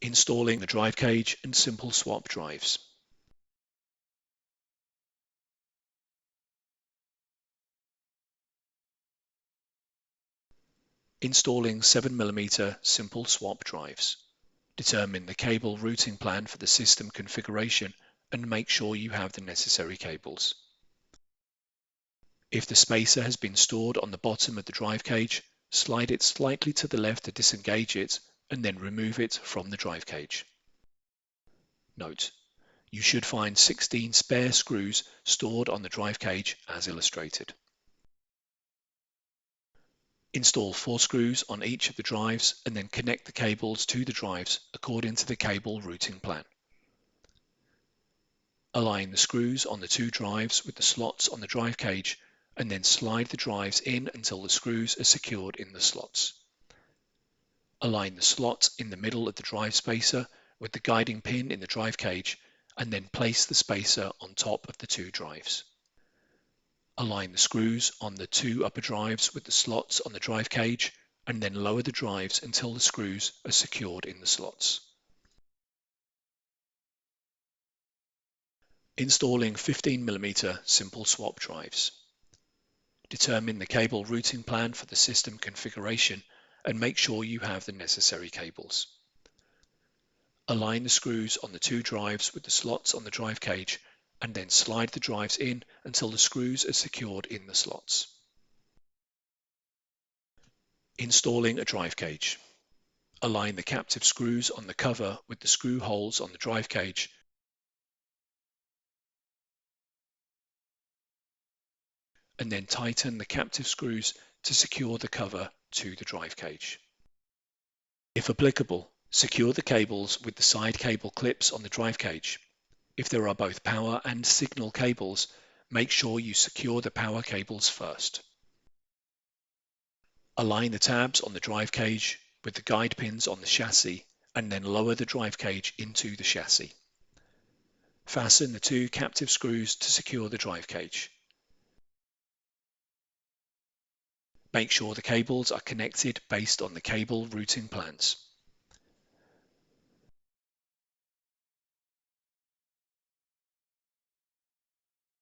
Installing the drive cage and simple swap drives. Installing 7mm simple swap drives. Determine the cable routing plan for the system configuration and make sure you have the necessary cables. If the spacer has been stored on the bottom of the drive cage, slide it slightly to the left to disengage it and then remove it from the drive cage. Note: you should find 16 spare screws stored on the drive cage as illustrated. Install 4 screws on each of the drives and then connect the cables to the drives according to the cable routing plan. Align the screws on the 2 drives with the slots on the drive cage and then slide the drives in until the screws are secured in the slots. Align the slot in the middle of the drive spacer with the guiding pin in the drive cage and then place the spacer on top of the 2 drives. Align the screws on the 2 upper drives with the slots on the drive cage and then lower the drives until the screws are secured in the slots. Installing 15mm simple swap drives. Determine the cable routing plan for the system configuration and make sure you have the necessary cables. Align the screws on the 2 drives with the slots on the drive cage and then slide the drives in until the screws are secured in the slots. Installing a drive cage. Align the captive screws on the cover with the screw holes on the drive cage and then tighten the captive screws to secure the cover to the drive cage. If applicable, secure the cables with the side cable clips on the drive cage. If there are both power and signal cables, make sure you secure the power cables first. Align the tabs on the drive cage with the guide pins on the chassis and then lower the drive cage into the chassis. Fasten the 2 captive screws to secure the drive cage. Make sure the cables are connected based on the cable routing plans.